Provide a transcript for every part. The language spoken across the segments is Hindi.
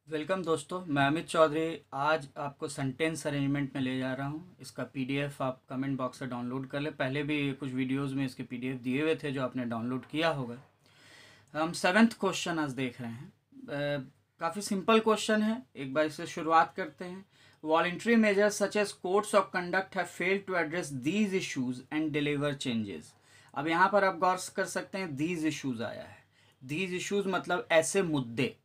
वेलकम दोस्तों, मैं अमित चौधरी। आज आपको सेंटेंस अरेंजमेंट में ले जा रहा हूँ। इसका पीडीएफ आप कमेंट बॉक्स से डाउनलोड कर लें। पहले भी कुछ वीडियोस में इसके पीडीएफ दिए हुए थे जो आपने डाउनलोड किया होगा। हम सेवेंथ क्वेश्चन आज देख रहे हैं। काफ़ी सिंपल क्वेश्चन है, एक बार इससे शुरुआत करते हैं। Voluntary measures such as codes of conduct have failed to address these issues and deliver changes. अब यहाँ पर आप गौर कर सकते हैं, दीज इश्यूज आया है। दीज इश्यूज मतलब ऐसे मुद्दे।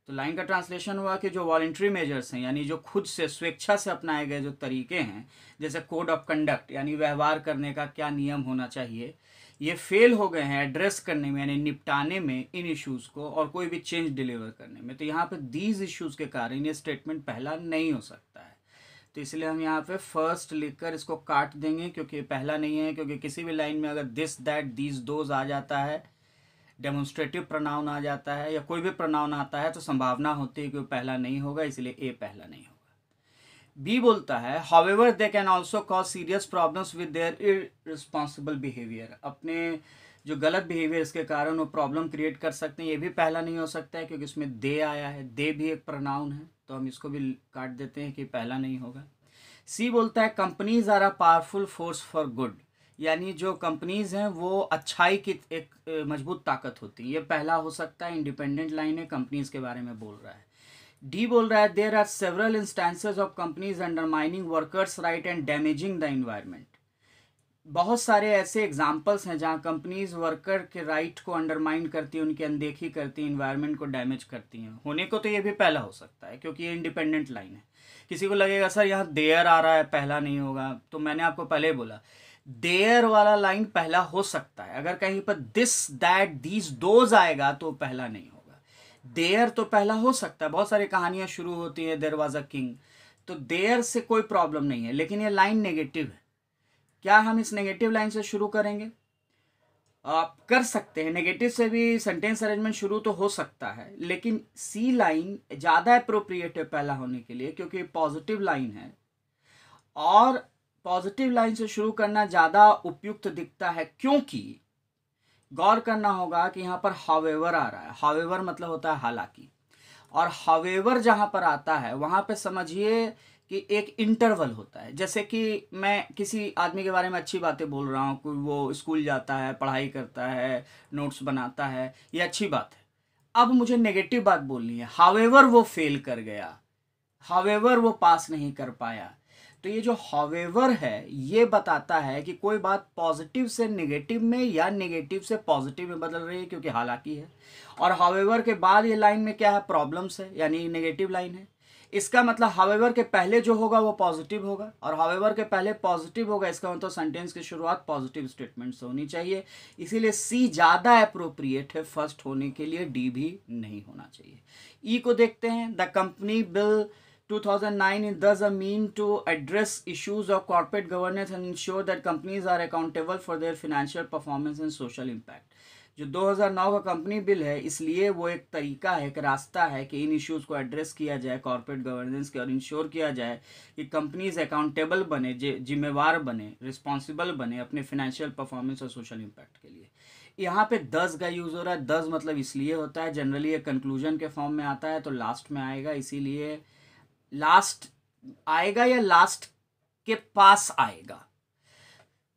तो लाइन का ट्रांसलेशन हुआ कि जो वॉलंटरी मेजर्स हैं, यानी जो खुद से स्वेच्छा से अपनाए गए जो तरीके हैं, जैसे कोड ऑफ कंडक्ट यानी व्यवहार करने का क्या नियम होना चाहिए, ये फेल हो गए हैं एड्रेस करने में, यानी निपटाने में इन इश्यूज़ को और कोई भी चेंज डिलीवर करने में। तो यहाँ पे दीज इश्यूज़ के कारण ये स्टेटमेंट पहला नहीं हो सकता है। तो इसलिए हम यहाँ पे फर्स्ट लिखकर इसको काट देंगे, क्योंकि पहला नहीं है। क्योंकि किसी भी लाइन में अगर दिस दैट दीज दोज आ जाता है, डेमोन्स्ट्रेटिव प्रोनाउन आ जाता है या कोई भी प्रोनाउन आता है, तो संभावना होती है कि वो पहला नहीं होगा, इसलिए ए पहला नहीं होगा। बी बोलता है however they can also cause serious problems with their irresponsible behaviour. अपने जो गलत बिहेवियर के कारण वो प्रॉब्लम क्रिएट कर सकते हैं, ये भी पहला नहीं हो सकता है क्योंकि इसमें दे आया है। दे भी एक प्रोनाउन है, तो हम इसको भी काट देते हैं कि पहला नहीं होगा। सी बोलता है companies are a powerful force for good, यानी जो कंपनीज हैं वो अच्छाई की एक मजबूत ताकत होती है, ये पहला हो सकता है। इंडिपेंडेंट लाइन है, कंपनीज के बारे में बोल रहा है। डी बोल रहा है there are several instances of companies undermining workers right and damaging the environment. बहुत सारे ऐसे एग्जाम्पल्स हैं जहाँ कंपनीज वर्कर के राइट को अंडरमाइन करती हैं, उनकी अनदेखी करती हैं, इन्वायरमेंट को डैमेज करती हैं। होने को तो ये भी पहला हो सकता है क्योंकि ये इंडिपेंडेंट लाइन है। किसी को लगेगा सर यहाँ देयर आ रहा है, पहला नहीं होगा। तो मैंने आपको पहले ही बोला देयर वाला लाइन पहला हो सकता है। अगर कहीं पर दिस दैट दीज दोज आएगा तो पहला नहीं होगा। देयर तो पहला हो सकता है। बहुत सारी कहानियां शुरू होती हैं देयर वाज अ किंग, तो देयर से कोई प्रॉब्लम नहीं है। लेकिन ये लाइन नेगेटिव है। क्या हम इस नेगेटिव लाइन से शुरू करेंगे? आप कर सकते हैं, नेगेटिव से भी सेंटेंस अरेंजमेंट शुरू तो हो सकता है, लेकिन सी लाइन ज़्यादा अप्रोप्रिएट है पहला होने के लिए क्योंकि पॉजिटिव लाइन है। और पॉजिटिव लाइन से शुरू करना ज़्यादा उपयुक्त दिखता है क्योंकि गौर करना होगा कि यहाँ पर हावेवर आ रहा है। हावेवर मतलब होता है हालांकि, और हावेवर जहाँ पर आता है वहाँ पे समझिए कि एक इंटरवल होता है। जैसे कि मैं किसी आदमी के बारे में अच्छी बातें बोल रहा हूँ, कोई वो स्कूल जाता है, पढ़ाई करता है, नोट्स बनाता है, ये अच्छी बात है। अब मुझे नेगेटिव बात बोलनी है, हावेवर वो फेल कर गया, हावेवर वो पास नहीं कर पाया। तो ये जो हावेवर है ये बताता है कि कोई बात पॉजिटिव से नेगेटिव में या नेगेटिव से पॉजिटिव में बदल रही है, क्योंकि हालांकि है। और हावेवर के बाद ये लाइन में क्या है? प्रॉब्लम्स है, यानी नेगेटिव लाइन है। इसका मतलब हावेवर के पहले जो होगा वो पॉजिटिव होगा, और हावेवर के पहले पॉजिटिव होगा, इसका मतलब सेंटेंस की शुरुआत पॉजिटिव स्टेटमेंट से होनी चाहिए। इसीलिए सी ज़्यादा अप्रोप्रिएट है फर्स्ट होने के लिए, डी भी नहीं होना चाहिए। ई को देखते हैं। The company bill 2009 is thus a mean to address issues of corporate governance and ensure that companies are accountable for their financial performance and social impact। जो 2009 का कंपनी बिल है, इसलिए वो एक तरीका है, एक रास्ता है कि इन इश्यूज़ को एड्रेस किया जाए कॉर्पोरेट गवर्नेंस के, और इंश्योर किया जाए कि कंपनीज अकाउंटेबल बने, जिम्मेवार बने, रिस्पॉन्सिबल बने अपने फिनेंशियल परफॉर्मेंस और सोशल इम्पैक्ट के लिए। यहाँ पे दस का यूज़ हो रहा है। दस मतलब इसलिए होता है, जनरली ये कंक्लूजन के फॉर्म में आता है तो लास्ट में आएगा, इसीलिए लास्ट आएगा या लास्ट के पास आएगा,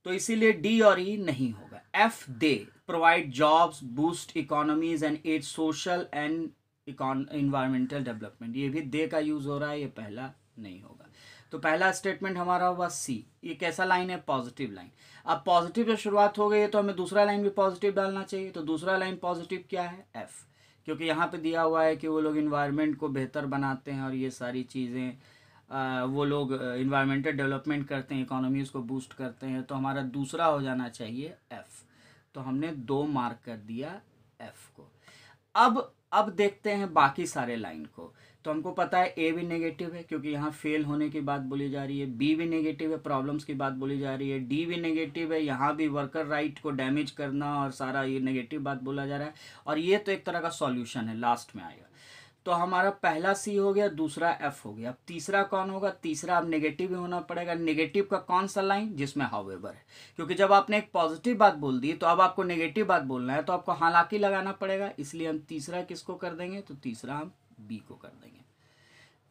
तो इसीलिए डी और ई नहीं होगा। F they provide jobs, boost economies and aid social and environmental development, ये भी दे का यूज हो रहा है, ये पहला नहीं होगा। तो पहला स्टेटमेंट हमारा होगा सी। ये कैसा लाइन है? Positive line. अब पॉजिटिव से शुरुआत हो गई है तो हमें दूसरा लाइन भी पॉजिटिव डालना चाहिए। तो दूसरा लाइन पॉजिटिव क्या है? एफ, क्योंकि यहाँ पे दिया हुआ है कि वो लोग इन्वायरमेंट को बेहतर बनाते हैं और ये सारी चीज़ें वो लोग इन्वायरमेंटल डेवलपमेंट करते हैं, इकोनॉमीज़ को बूस्ट करते हैं। तो हमारा दूसरा हो जाना चाहिए एफ़। तो हमने 2 मार्क कर दिया एफ़ को। अब देखते हैं बाकी सारे लाइन को। तो हमको पता है ए भी नेगेटिव है क्योंकि यहाँ फेल होने की बात बोली जा रही है। बी भी नेगेटिव है, प्रॉब्लम्स की बात बोली जा रही है। डी भी नेगेटिव है, यहाँ भी वर्कर राइट को डैमेज करना और सारा ये नेगेटिव बात बोला जा रहा है। और ये तो एक तरह का सॉल्यूशन है, लास्ट में आएगा। तो हमारा पहला सी हो गया, दूसरा एफ हो गया। अब तीसरा कौन होगा? तीसरा अब नेगेटिव ही होना पड़ेगा। नेगेटिव का कौन सा लाइन? जिसमें हाउएवर है, क्योंकि जब आपने एक पॉजिटिव बात बोल दी तो अब आपको नेगेटिव बात बोलना है, तो आपको हालांकि लगाना पड़ेगा। इसलिए हम तीसरा किसको कर देंगे? तो तीसरा हम बी को कर देंगे।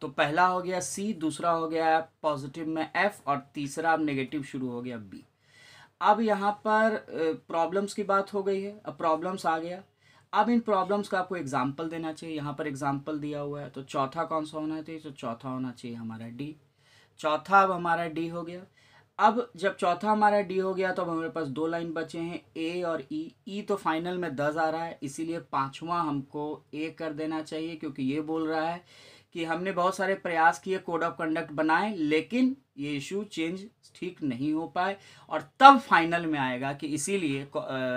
तो पहला हो गया सी, दूसरा हो गया पॉजिटिव में एफ, और तीसरा अब नेगेटिव शुरू हो गया बी। अब यहाँ पर प्रॉब्लम्स की बात हो गई है, अब प्रॉब्लम्स आ गया। अब इन प्रॉब्लम्स का आपको एग्जाम्पल देना चाहिए। यहाँ पर एग्जाम्पल दिया हुआ है, तो चौथा कौन सा होना चाहिए? तो चौथा होना चाहिए हमारा डी। चौथा अब हमारा डी हो गया। अब जब चौथा हमारा डी हो गया तो अब हमारे पास दो लाइन बचे हैं, ए और ई। ई तो फाइनल में 10 आ रहा है, इसीलिए पांचवा हमको ए कर देना चाहिए, क्योंकि ये बोल रहा है कि हमने बहुत सारे प्रयास किए, कोड ऑफ कंडक्ट बनाए, लेकिन ये इशू चेंज ठीक नहीं हो पाए, और तब फाइनल में आएगा कि इसीलिए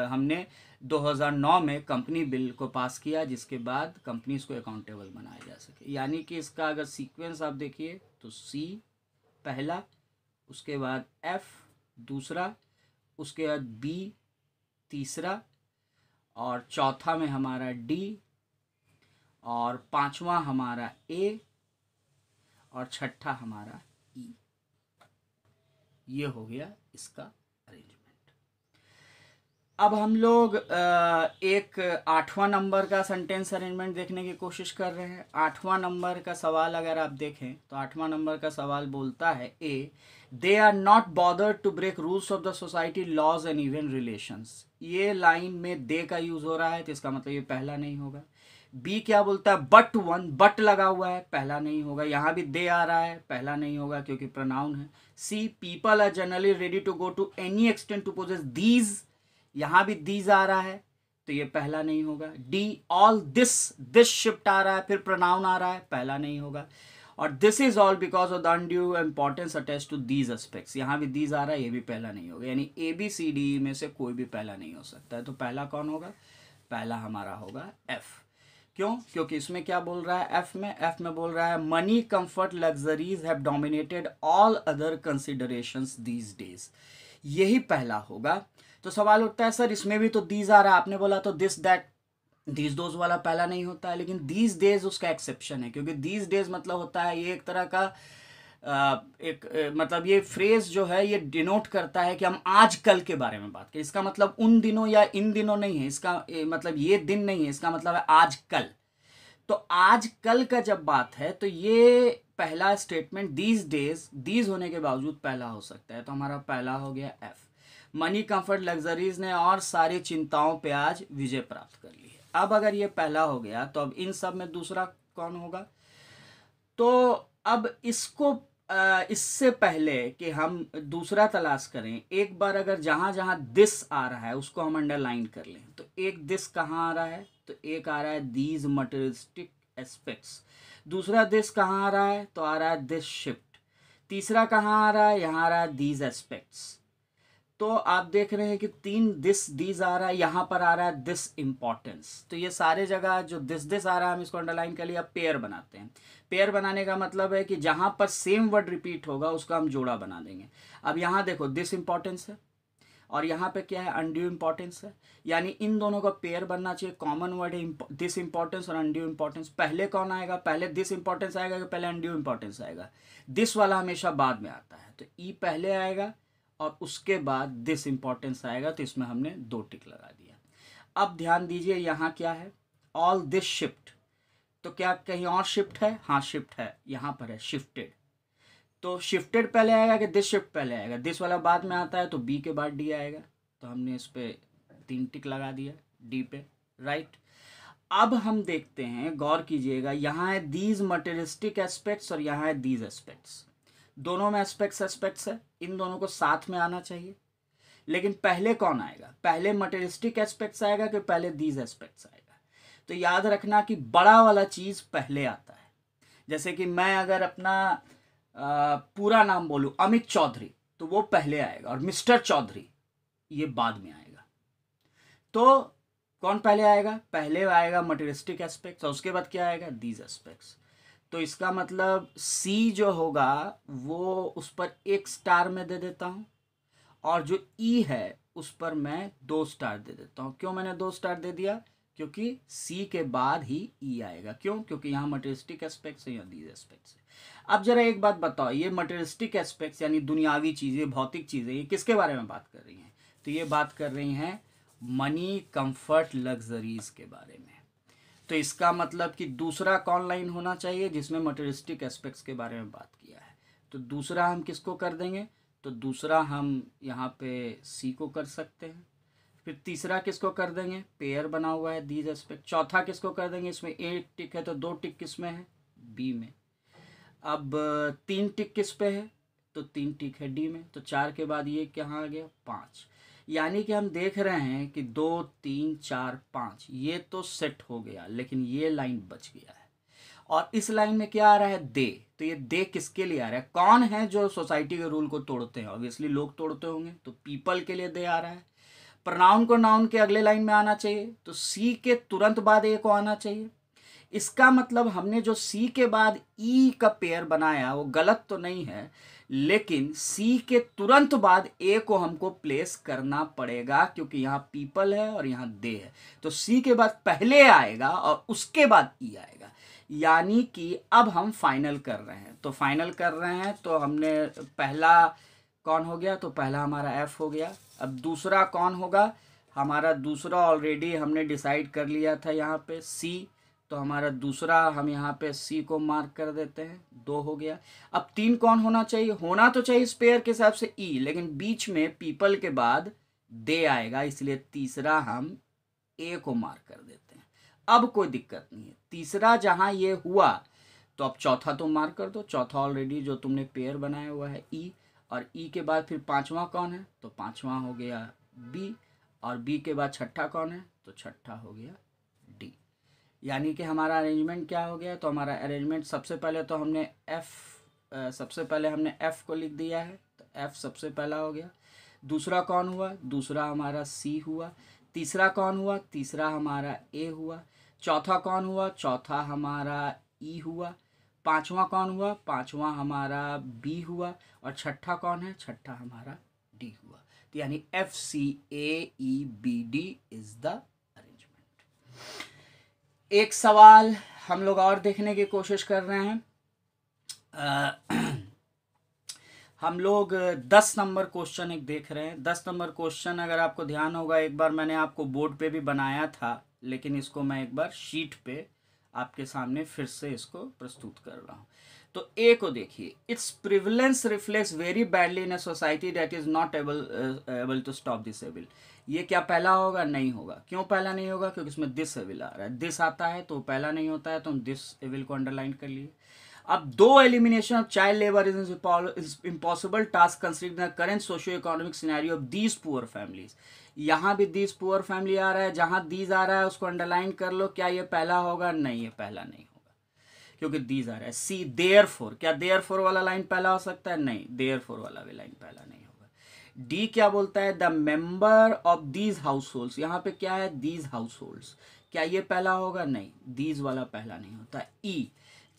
हमने 2009 में कंपनी बिल को पास किया, जिसके बाद कंपनीज को अकाउंटेबल बनाया जा सके। यानी कि इसका अगर सीक्वेंस आप देखिए तो सी पहला, उसके बाद एफ दूसरा, उसके बाद बी तीसरा, और चौथा में हमारा डी, और पांचवा हमारा ए, और छठा हमारा ई। ये हो गया इसका अरेंजमेंट। अब हम लोग एक 8वां नंबर का सेंटेंस अरेंजमेंट देखने की कोशिश कर रहे हैं। 8वां नंबर का सवाल अगर आप देखें तो 8वां नंबर का सवाल बोलता है A, they are not bothered to break rules of the society, laws and even relations. ये लाइन में दे का यूज हो रहा है, तो इसका मतलब ये पहला नहीं होगा। बी क्या बोलता है? बट वन, बट लगा हुआ है, पहला नहीं होगा। यहाँ भी दे आ रहा है, पहला नहीं होगा क्योंकि प्रोनाउन है। See, people are generally ready to go to any extent to possess these, यहाँ भी दीज आ रहा है, तो ये पहला नहीं होगा। डी, ऑल दिस शिफ्ट आ रहा है, फिर प्रोनाउन आ रहा है, पहला नहीं होगा। और this is all because of the undue importance attach to these aspects, यहाँ भी दीज आ रहा है, ये भी पहला नहीं होगा। यानी ए बी सी डी में से कोई भी पहला नहीं हो सकता है। तो पहला कौन होगा? पहला हमारा होगा एफ। क्यों? क्योंकि इसमें क्या बोल रहा है? एफ में बोल रहा है money, comfort, luxuries have dominated all other considerations these days. यही पहला होगा। तो सवाल उठता है सर इसमें भी तो दीज आ रहा है, आपने बोला तो दिस दैट दीज दोज वाला पहला नहीं होता है। लेकिन दीज डेज उसका एक्सेप्शन है, क्योंकि दीज डेज मतलब होता है ये एक तरह का मतलब ये फ्रेज जो है ये डिनोट करता है कि हम आज कल के बारे में बात करें। इसका मतलब उन दिनों या इन दिनों नहीं है, इसका मतलब ये दिन नहीं है, इसका मतलब है आज कल। तो आज कल का जब बात है तो ये पहला स्टेटमेंट दीज डेज, दीज होने के बावजूद पहला हो सकता है। तो हमारा पहला हो गया एफ। मनी, कंफर्ट, लग्जरीज ने और सारी चिंताओं पे आज विजय प्राप्त कर ली है। अब अगर ये पहला हो गया तो अब इन सब में दूसरा कौन होगा? तो अब इसको इससे पहले कि हम दूसरा तलाश करें, एक बार अगर जहां जहां दिस आ रहा है उसको हम अंडरलाइन कर लें। तो एक दिस कहाँ आ रहा है? तो एक आ रहा है दीज मटेरियलिस्टिक एस्पेक्ट्स। दूसरा दिस कहाँ आ रहा है? तो आ रहा है दिस शिफ्ट। तीसरा कहाँ आ रहा है? यहाँ आ रहा है दीज एस्पेक्ट्स। तो आप देख रहे हैं कि 3 दिस दीज आ रहा है, यहाँ पर आ रहा है दिस इंपॉर्टेंस। तो ये सारे जगह जो दिस आ रहा है हम इसको अंडरलाइन कर लिया। पेयर बनाते हैं। पेयर बनाने का मतलब है कि जहाँ पर सेम वर्ड रिपीट होगा उसका हम जोड़ा बना देंगे। अब यहाँ देखो दिस इंपॉर्टेंस है और यहाँ पे क्या है? अनड्यू इंपॉर्टेंस है। यानी इन दोनों का पेयर बनना चाहिए। कॉमन वर्ड है दिस इंपॉर्टेंस और अनड्यू इंपॉर्टेंस। पहले कौन आएगा? पहले दिस इंपॉर्टेंस आएगा कि पहले अनड्यू इंपॉर्टेंस आएगा? दिस वाला हमेशा बाद में आता है, तो ई पहले आएगा और उसके बाद दिस इंपॉर्टेंस आएगा। तो इसमें हमने 2 टिक लगा दिया। अब ध्यान दीजिए यहाँ क्या है? All this shift. तो क्या कहीं और शिफ्ट है? हाँ शिफ्ट है, यहाँ पर है शिफ्टेड। तो शिफ्टेड पहले आएगा कि दिस शिफ्ट पहले आएगा? दिस वाला बाद में आता है, तो बी के बाद डी आएगा। तो हमने इस पे 3 टिक लगा दिया डी पे, राइट। अब हम देखते हैं, गौर कीजिएगा, यहाँ है दीज मटेरियलिस्टिक एस्पेक्ट्स और यहाँ है दीज एस्पेक्ट्स। दोनों में एस्पेक्ट्स है, इन दोनों को साथ में आना चाहिए। लेकिन पहले कौन आएगा? पहले मटेरियलिस्टिक एस्पेक्ट्स आएगा कि पहले दीज एस्पेक्ट्स आएगा? तो याद रखना कि बड़ा वाला चीज पहले आता है। जैसे कि मैं अगर अपना पूरा नाम बोलूं अमित चौधरी, तो वो पहले आएगा, और मिस्टर चौधरी ये बाद में आएगा। तो कौन पहले आएगा? पहले आएगा मटेरियलिस्टिक एस्पेक्ट्स और उसके बाद क्या आएगा? These aspects. तो इसका मतलब सी जो होगा वो उस पर 1 स्टार में दे देता हूं, और जो ई है उस पर मैं 2 स्टार दे देता हूं। क्यों मैंने 2 स्टार दे दिया? क्योंकि सी के बाद ही ई आएगा। क्यों? क्योंकि यहाँ मटेरियलिस्टिक एस्पेक्ट्स है या दीज एस्पेक्ट्स है। अब जरा एक बात बताओ, ये मटेरियलिस्टिक एस्पेक्ट्स यानी दुनियावी चीजें, भौतिक चीजें, ये किसके बारे में बात कर रही हैं? तो ये बात कर रही हैं मनी, कंफर्ट, लग्जरीज के बारे में। तो इसका मतलब कि दूसरा कौन लाइन होना चाहिए जिसमें मटेरियलिस्टिक एस्पेक्ट्स के बारे में बात किया है। तो दूसरा हम किसको कर देंगे, तो दूसरा हम यहाँ पे सी को कर सकते हैं। फिर तीसरा किसको कर देंगे, पेयर बना हुआ है दीज एस्पेक्ट। चौथा किसको कर देंगे, इसमें एक टिक है तो दो टिक किस में है, बी में। अब तीन टिक किस पे है, तो तीन टिक है डी में। तो चार के बाद ये कहाँ आ गया, पाँच। यानी कि हम देख रहे हैं कि 2 3 4 5 ये तो सेट हो गया, लेकिन ये लाइन बच गया है। और इस लाइन में क्या आ रहा है, दे। तो ये दे किसके लिए आ रहा है, कौन है जो सोसाइटी के रूल को तोड़ते हैं, ऑब्वियसली लोग तोड़ते होंगे, तो पीपल के लिए दे आ रहा है। प्रोनाउन को नाउन के अगले लाइन में आना चाहिए, तो सी के तुरंत बाद ए को आना चाहिए। इसका मतलब हमने जो सी के बाद ई का पेयर बनाया वो गलत तो नहीं है, लेकिन सी के तुरंत बाद ए को हमको प्लेस करना पड़ेगा, क्योंकि यहाँ पीपल है और यहाँ दे है। तो सी के बाद पहले आएगा और उसके बाद ई आएगा। यानी कि अब हम फाइनल कर रहे हैं, तो फाइनल कर रहे हैं तो हमने पहला कौन हो गया, तो पहला हमारा एफ हो गया। अब दूसरा कौन होगा, हमारा दूसरा ऑलरेडी हमने डिसाइड कर लिया था यहाँ पे सी, तो हमारा दूसरा हम यहाँ पे सी को मार्क कर देते हैं, 2 हो गया। अब 3 कौन होना चाहिए, होना तो चाहिए स्पेयर के हिसाब से ई, लेकिन बीच में पीपल के बाद दे आएगा, इसलिए तीसरा हम ए को मार्क कर देते हैं। अब कोई दिक्कत नहीं है, तीसरा जहाँ ये हुआ तो अब चौथा तुम मार्क कर दो। चौथा ऑलरेडी जो तुमने पेयर बनाया हुआ है ई, और ई के बाद फिर पांचवा कौन है, तो पांचवा हो गया बी, और बी के बाद छठा कौन है, तो छठा हो गया डी। यानी कि हमारा अरेंजमेंट क्या हो गया, तो हमारा अरेंजमेंट सबसे पहले तो हमने सबसे पहले हमने एफ को लिख दिया है, तो एफ सबसे पहला हो गया। दूसरा कौन हुआ, दूसरा हमारा सी हुआ। तीसरा कौन हुआ, तीसरा हमारा ए हुआ। चौथा कौन हुआ, चौथा हमारा ई हुआ। पांचवा कौन हुआ, पांचवा हमारा बी हुआ। और छठा कौन है, छठा हमारा डी हुआ। तो यानी F C A E B D is the arrangement. एक सवाल हम लोग और देखने की कोशिश कर रहे हैं। हम लोग 10 नंबर क्वेश्चन एक देख रहे हैं। 10 नंबर क्वेश्चन अगर आपको ध्यान होगा, एक बार मैंने आपको बोर्ड पे भी बनाया था, लेकिन इसको मैं एक बार शीट पे आपके सामने फिर से इसको प्रस्तुत कर रहा हूँ। तो ए को देखिए, it's prevalence reflects very badly in a society that is not able to stop this evil. ये क्या पहला होगा, नहीं होगा। क्यों पहला नहीं होगा, क्योंकि इसमें दिस एविल आ रहा है। दिस आता है तो पहला नहीं होता है, तो हम दिस एविल को अंडरलाइन कर लिए। अब दो elimination of child labour is impossible task considering the current socio economic scenario of these poor families. यहाँ भी दीज पुअर फैमिली आ रहा है, जहाँ दीज आ रहा है उसको अंडरलाइन कर लो। क्या ये पहला होगा, नहीं, ये पहला नहीं होगा, क्योंकि दीज आ रहा है। सी देयरफॉर, क्या देयरफॉर वाला लाइन पहला हो सकता है, नहीं, देयरफॉर वाला भी लाइन पहला नहीं होगा। डी क्या बोलता है, the member of these house holds. यहाँ पे क्या है, दीज हाउस होल्ड्स, क्या ये पहला होगा, नहीं, दीज वाला पहला नहीं होता। E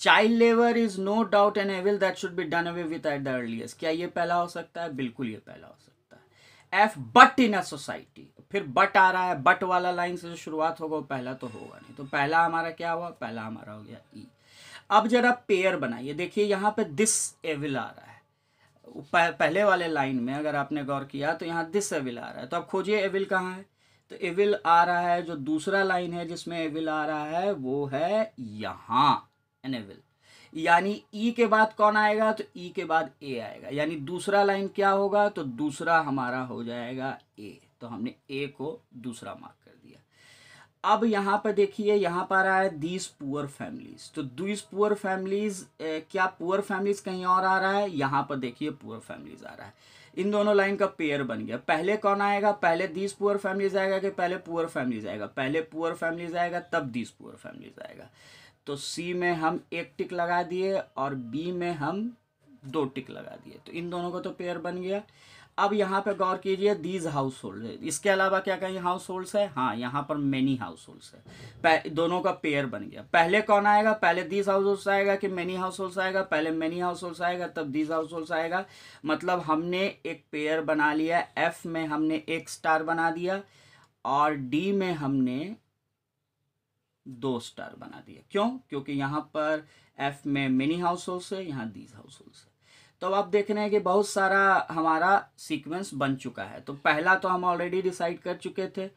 child labour is no doubt an evil that should be done away with at the earliest. क्या ये पहला हो सकता है, बिल्कुल ये पहला हो सकता है। F but in a society, फिर बट आ रहा है, बट वाला लाइन से जो शुरुआत होगा वो पहला तो होगा नहीं, तो पहला हमारा क्या हुआ, पहला हमारा हो गया ई। अब जरा पेयर बनाइए, देखिए यहाँ पे दिस एविल आ रहा है। पहले वाले लाइन में अगर आपने गौर किया तो यहाँ दिस एविल आ रहा है, तो अब खोजिए एविल कहाँ है। तो एविल आ रहा है, जो दूसरा लाइन है जिसमें एविल आ रहा है वो है यहाँ एनेविल। यानी ई के बाद कौन आएगा, तो ई के बाद ए आएगा। यानी दूसरा लाइन क्या होगा, तो दूसरा हमारा हो जाएगा ए। तो हमने ए को दूसरा मार्क कर दिया। अब यहाँ पर देखिए, यहाँ पर आ रहा है दीज पुअर फैमिलीज। तो दीज पुअर फैमिलीज, क्या पुअर फैमिलीज कहीं और आ रहा है, यहाँ पर देखिए पुअर फैमिलीज आ रहा है। इन दोनों लाइन का पेयर बन गया। पहले कौन आएगा, पहले दीज पुअर फैमिलीज आएगा कि पहले पुअर फैमिलीज आएगा, पहले पुअर फैमिलीज आएगा तब दीज पुअर फैमिलीज आएगा। तो सी में हम एक टिक लगा दिए और बी में हम 2 टिक लगा दिए, तो इन दोनों का तो पेयर बन गया। अब यहाँ पे गौर कीजिए, दीज हाउस होल्ड है, इसके अलावा क्या कहीं हाउस होल्ड्स है, हाँ यहाँ पर मेनी हाउस होल्ड्स है। दोनों का पेयर बन गया। पहले कौन आएगा, पहले दीज हाउस होल्ड्स आएगा कि मेनी हाउस होल्ड्स आएगा, पहले मेनी हाउस होल्ड्स आएगा तब दीज हाउस होल्ड्स आएगा। मतलब हमने एक पेयर बना लिया। एफ में हमने एक स्टार बना दिया और डी में हमने 2 स्टार बना दिया। क्यों, क्योंकि यहाँ पर एफ में मेनी हाउस होल्ड्स है, यहाँ दीज हाउस होल्ड्स है। तो अब आप देख रहे हैं कि बहुत सारा हमारा सीक्वेंस बन चुका है। तो पहला तो हम ऑलरेडी डिसाइड कर चुके थे,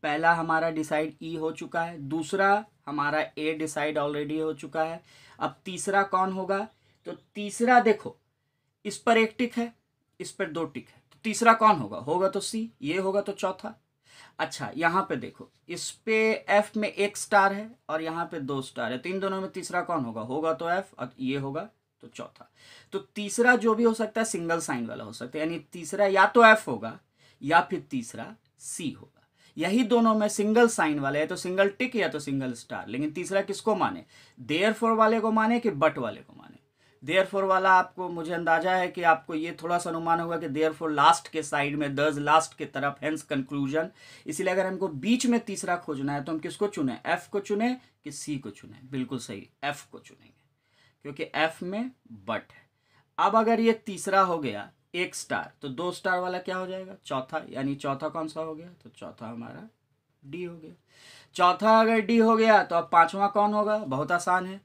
पहला हमारा डिसाइड ई हो चुका है, दूसरा हमारा ए डिसाइड ऑलरेडी हो चुका है। अब तीसरा कौन होगा? तो तीसरा देखो, इस पर एक टिक है, इस पर दो टिक है, तो तीसरा कौन होगा? होगा तो सी, ये होगा तो चौथा। अच्छा यहाँ पे देखो, इस पे एफ में एक स्टार है और यहाँ पे दो स्टार है, तो इन दोनों में तीसरा कौन होगा? होगा तो एफ, और ये होगा तो चौथा। तो तीसरा जो भी हो सकता है सिंगल साइन वाला हो सकता है, यानी तीसरा या तो एफ होगा या फिर तीसरा सी होगा। यही दोनों में सिंगल साइन वाला है, तो सिंगल टिक या तो सिंगल स्टार। लेकिन तीसरा किसको माने? देयरफॉर वाले को माने कि बट वाले को माने? देयरफॉर वाला आपको, मुझे अंदाजा है कि आपको ये थोड़ा सा अनुमान होगा कि देयरफॉर लास्ट के साइड में, दस लास्ट के तरफ, हेंस कंक्लूजन। इसीलिए अगर हमको बीच में तीसरा खोजना है तो हम किसको चुने? एफ को चुने कि सी को चुने? बिल्कुल सही, एफ को चुनेंगे, क्योंकि एफ में बट है। अब अगर ये तीसरा हो गया एक स्टार, तो दो स्टार वाला क्या हो जाएगा? चौथा। यानी चौथा कौन सा हो गया? तो चौथा हमारा डी हो गया। चौथा अगर डी हो गया तो अब पांचवा कौन होगा? बहुत आसान है,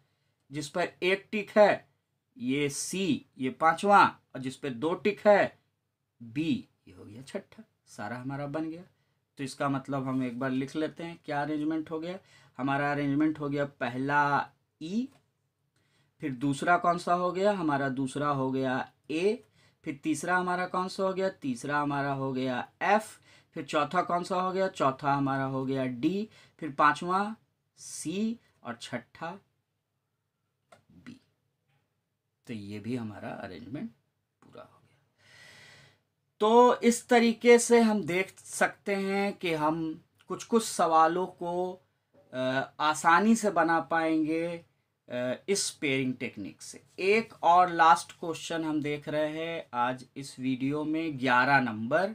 जिस पर एक टिक है ये सी, ये पांचवा, और जिस पे दो टिक है बी, ये हो गया छठा। सारा हमारा बन गया। तो इसका मतलब हम एक बार लिख लेते हैं क्या अरेंजमेंट हो गया हमारा। अरेंजमेंट हो गया पहला ई, फिर दूसरा कौन सा हो गया हमारा? दूसरा हो गया ए, फिर तीसरा हमारा कौन सा हो गया? तीसरा हमारा हो गया एफ, फिर चौथा कौन सा हो गया? चौथा हमारा हो गया डी, फिर पांचवा सी, और छठा बी। तो ये भी हमारा अरेंजमेंट पूरा हो गया। तो इस तरीके से हम देख सकते हैं कि हम कुछ कुछ सवालों को आसानी से बना पाएंगे इस पेयरिंग टेक्निक से। एक और लास्ट क्वेश्चन हम देख रहे हैं आज इस वीडियो में, 11 नंबर।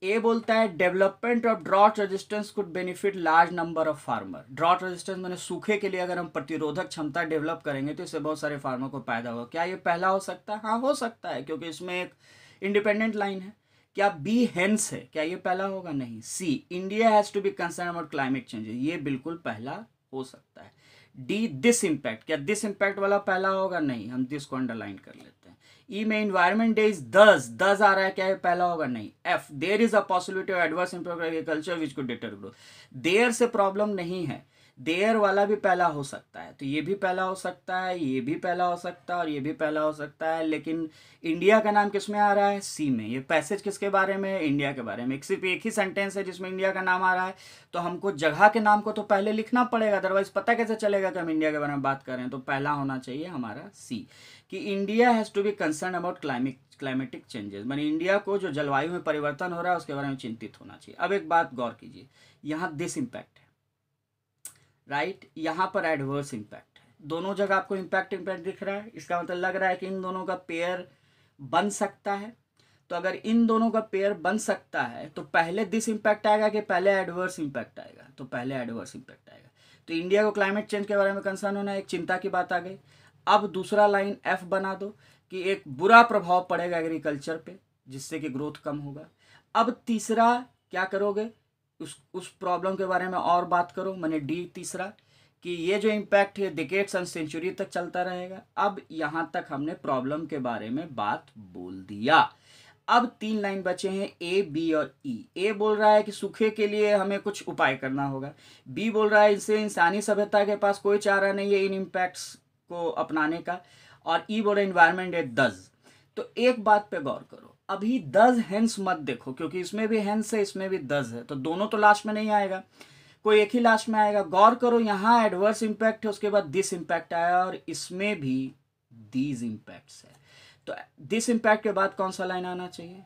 ए बोलता है development of drought resistance could benefit large number of farmer. Drought resistance मैंने सूखे के लिए अगर हम प्रतिरोधक क्षमता डेवलप करेंगे तो इससे बहुत सारे फार्मर को फायदा होगा। क्या ये पहला हो सकता है? हाँ हो सकता है, क्योंकि इसमें एक इंडिपेंडेंट लाइन है। क्या बी हेंस है? क्या ये पहला होगा? नहीं। See India has to be concern about climate changes, ये बिल्कुल पहला हो सकता है। डी दिस इम्पैक्ट, क्या दिस इम्पैक्ट वाला पहला होगा? नहीं, हम दिस को अंडरलाइन कर लेते हैं। ई में इन्वायरमेंट डे इज दस आ रहा है, क्या ये पहला होगा? नहीं। F there is a possibility of adverse impact agriculture which could deter growth, there से प्रॉब्लम नहीं है, देयर वाला भी पहला हो सकता है। तो ये भी पहला हो सकता है, ये भी पहला हो सकता है, और ये भी पहला हो सकता है। लेकिन इंडिया का नाम किस में आ रहा है? सी में। ये पैसेज किसके बारे में? इंडिया के बारे में। सिर्फ एक ही सेंटेंस है जिसमें इंडिया का नाम आ रहा है, तो हमको जगह के नाम को तो पहले लिखना पड़ेगा, अदरवाइज पता कैसे चलेगा कि हम इंडिया के बारे में बात कर रहे हैं? तो पहला होना चाहिए हमारा सी, कि India has to be concern about climatic changes, मानी इंडिया को जो जलवायु में परिवर्तन हो रहा है उसके बारे में चिंतित होना चाहिए। अब एक बात गौर कीजिए, यहाँ दिस इम्पैक्ट है, राइट, यहाँ पर एडवर्स इम्पैक्ट है। दोनों जगह आपको इम्पैक्ट दिख रहा है, इसका मतलब लग रहा है कि इन दोनों का पेयर बन सकता है। तो अगर इन दोनों का पेयर बन सकता है तो पहले दिस इम्पैक्ट आएगा कि पहले एडवर्स इम्पैक्ट आएगा? तो पहले एडवर्स इम्पैक्ट आएगा। तो इंडिया को क्लाइमेट चेंज के बारे में कंसर्न होना एक चिंता की बात आ गई। अब दूसरा लाइन एफ बना दो कि एक बुरा प्रभाव पड़ेगा एग्रीकल्चर पे, जिससे कि ग्रोथ कम होगा। अब तीसरा क्या करोगे? उस प्रॉब्लम के बारे में और बात करो, मैंने डी तीसरा, कि ये जो इम्पैक्ट है डिकेड्स एंड सेंचुरी तक चलता रहेगा। अब यहाँ तक हमने प्रॉब्लम के बारे में बात बोल दिया। अब 3 लाइन बचे हैं, ए बी और ई। ए बोल रहा है कि सूखे के लिए हमें कुछ उपाय करना होगा, बी बोल रहा है इससे इंसानी सभ्यता के पास कोई चारा नहीं है इन इम्पैक्ट्स को अपनाने का, और ई बोल रहा है इन्वायरमेंट इज दस। तो एक बात पे गौर करो, अभी दस हेंस मत देखो, क्योंकि इसमें भी हेंस है इसमें भी दस है, तो दोनों तो लास्ट में नहीं आएगा, कोई एक ही लास्ट में आएगा। गौर करो, यहाँ एडवर्स इम्पैक्ट है, उसके बाद दिस इम्पैक्ट आया, और इसमें भी दीज इम्पैक्ट्स है। तो दिस इम्पैक्ट के बाद कौन सा लाइन आना चाहिए?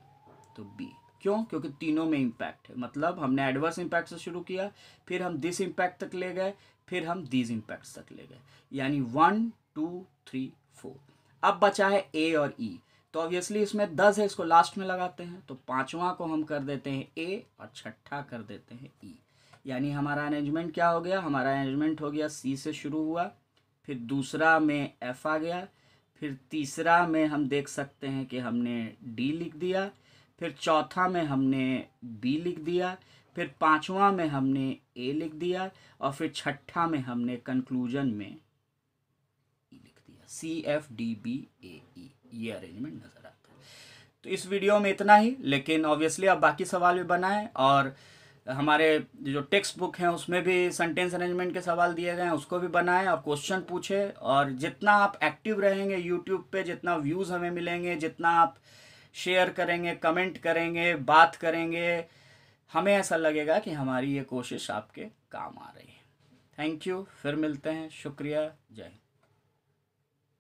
तो बी। क्यों? क्योंकि तीनों में इम्पैक्ट है। मतलब हमने एडवर्स इम्पैक्ट से शुरू किया, फिर हम दिस इम्पैक्ट तक ले गए, फिर हम दीज इम्पैक्ट्स तक ले गए, यानी 1 2 3 4। अब बचा है ए और ई, तो ऑब्वियसली इसमें 10 है, इसको लास्ट में लगाते हैं, तो पांचवा को हम कर देते हैं ए और छठा कर देते हैं ई। यानी हमारा अरेंजमेंट क्या हो गया? हमारा अरेंजमेंट हो गया सी से शुरू हुआ, फिर दूसरा में एफ आ गया, फिर तीसरा में हम देख सकते हैं कि हमने डी लिख दिया, फिर चौथा में हमने बी लिख दिया, फिर पांचवा में हमने ए लिख दिया, और फिर छठा में हमने कंक्लूजन में ई लिख दिया। सी एफ डी बी ए ई, ये अरेंजमेंट नजर आता है। तो इस वीडियो में इतना ही, लेकिन ऑब्वियसली आप बाकी सवाल भी बनाएं, और हमारे जो टेक्स्ट बुक हैं उसमें भी सेंटेंस अरेंजमेंट के सवाल दिए गए हैं, उसको भी बनाएं और क्वेश्चन पूछे। और जितना आप एक्टिव रहेंगे यूट्यूब पे, जितना व्यूज़ हमें मिलेंगे, जितना आप शेयर करेंगे, कमेंट करेंगे, बात करेंगे, हमें ऐसा लगेगा कि हमारी ये कोशिश आपके काम आ रही है। थैंक यू, फिर मिलते हैं। शुक्रिया, जय हिंद।